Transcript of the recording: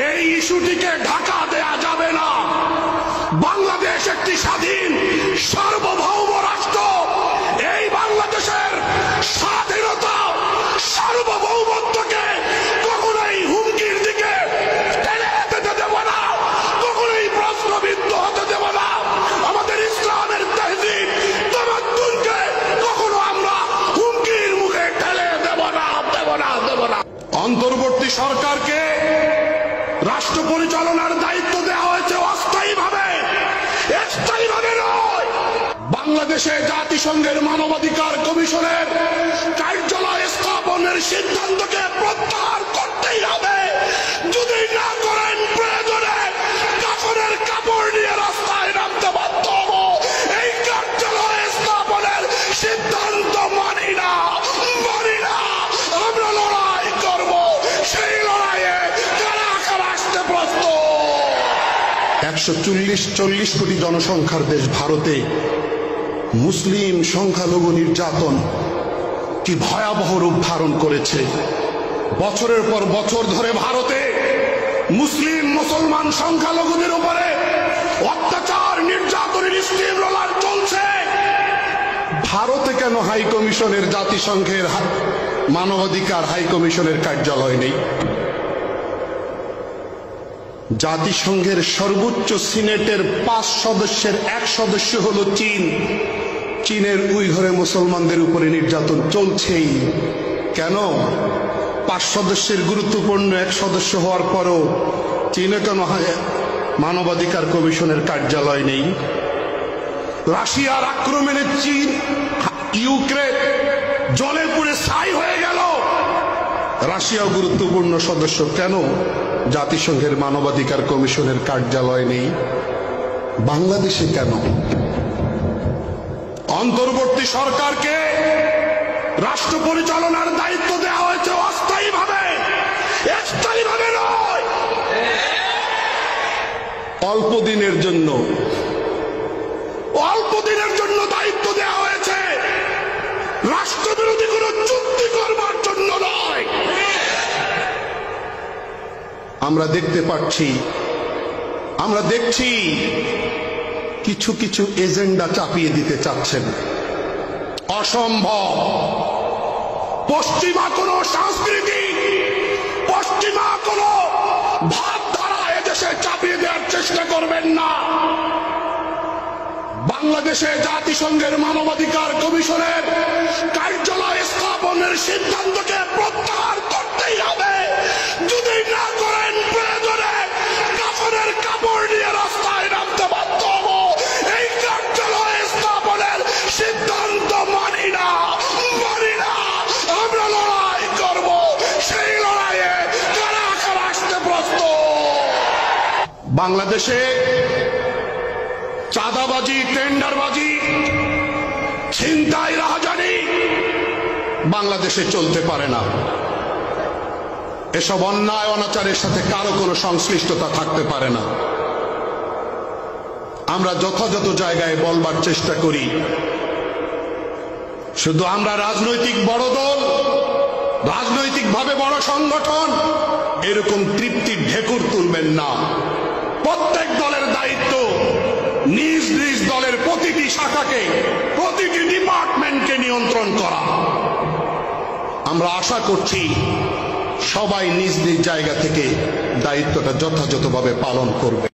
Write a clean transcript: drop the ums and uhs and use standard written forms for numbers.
এই ইস্যুটিকে ঢাকা দেয়া যাবে না। বাংলাদেশ একটি স্বাধীন সার্বভৌম রাষ্ট্র। এই বাংলাদেশের স্বাধীনতা সার্বভৌমত্বকে কখনোই হুমকির দিকে ঠেলে যেতে দেব না, কখনোই প্রশ্নবিদ্ধ হতে দেব না। আমাদের ইসলামের তাহযীব তামাদ্দুনকে কখনো আমরা হুমকির মুখে ঠেলে দেব না। অন্তর্বর্তী সরকারকে রাষ্ট্র পরিচালনার দায়িত্ব দেওয়া হয়েছে অস্থায়ীভাবে, স্থায়ীভাবে নয়। বাংলাদেশে জাতিসংঘের মানবাধিকার কমিশনের কার্যালয় স্থাপনের সিদ্ধান্তকে প্রত্যাহার করতেই হবে। যদি না করেন প্রয়োজনে কাফনের কাপড় নিয়ে রাস্তায় নামতে বাধ্য হব। এই কার্যালয় স্থাপনের সিদ্ধান্ত মানি না। আমরা লড়াই করব, সেই লড়াইয়ে কারা কারা আসতে প্রস্তুত। 140 কোটি জনসংখ্যার দেশ ভারতে মুসলিম সংখ্যালঘু নির্যাতন কি ভয়াবহ রূপ ধারণ করেছে। বছরের পর বছর ধরে ভারতে মুসলমান সংখ্যালঘুদের উপরে অত্যাচার নির্যাতনের স্টিম রোলার চলছে। ভারতে কেন হাই কমিশনের, জাতিসংঘের মানবাধিকার হাই কমিশনের কার্যালয় নেই? জাতিসংঘের সর্বোচ্চ সিনেটের 5 সদস্যের 1 সদস্য হলো চীন। চীনের উইঘুরে মুসলমানদের উপরে নির্যাতন চলছেই। কেন? 5 সদস্যের গুরুত্বপূর্ণ 1 সদস্য হওয়ার পরও চীনে কেন মানবাধিকার কমিশনের কার্যালয় নেই? রাশিয়ার আক্রমণে চীন ইউক্রেন জলে পুড়ে ছাই হয়ে গেল। রাশিয়াও গুরুত্বপূর্ণ সদস্য, কেন জাতিসংঘের মানবাধিকার কমিশনের কার্যালয় নেই? বাংলাদেশে কেন? অন্তর্বর্তী সরকারকে রাষ্ট্র পরিচালনার দায়িত্ব দেওয়া হয়েছে অস্থায়ীভাবে, স্থায়ীভাবে নয়। অল্প দিনের জন্য দায়িত্ব দেওয়া হয়েছে, রাষ্ট্রবিরোধী কোন চুক্তি করবার জন্য নয়। আমরা দেখছি কিছু কিছু এজেন্ডা চাপিয়ে দিতে চাচ্ছেন। অসম্ভব। পশ্চিমা কোন সংস্কৃতি, পশ্চিমা কোন ভাবধারা এদেশে চাপিয়ে দেওয়ার চেষ্টা করবেন না। বাংলাদেশে জাতিসংঘের মানবাধিকার কমিশনের কার্যালয় স্থাপনের সিদ্ধান্তকে প্রত্যাহার করতেই হবে। যদি না করেন প্রয়োজনে কাফনের কাপড় নিয়ে রাস্তায় নামতে বাধ্য হব। এই কার্যালয় স্থাপনের সিদ্ধান্ত মানি না। আমরা লড়াই করব, সেই লড়াইয়ে কারা কারা আসতে প্রস্তুত। বাংলাদেশে চাঁদাবাজি, টেন্ডারবাজি, ছিনতাই, রাহাজানি বাংলাদেশে চলতে পারে না। এসব অন্যায় অনাচারের সাথে কারো কোনো সংশ্লিষ্টতা থাকতে পারে না। আমরা যথাযথ জায়গায় বলবার চেষ্টা করি। শুধু আমরা রাজনৈতিক বড় দল, রাজনৈতিকভাবে বড় সংগঠন এরকম তৃপ্তির ঢেকুর তুলবেন না। প্রত্যেক দলের দায়িত্ব নিজ নিজ দলের প্রতিটি শাখাকে, প্রতিটি ডিপার্টমেন্টকে নিয়ন্ত্রণ করা। আমরা আশা করছি সবাই নিজ নিজ জায়গা থেকে দায়িত্বটা যথাযথভাবে পালন করবে।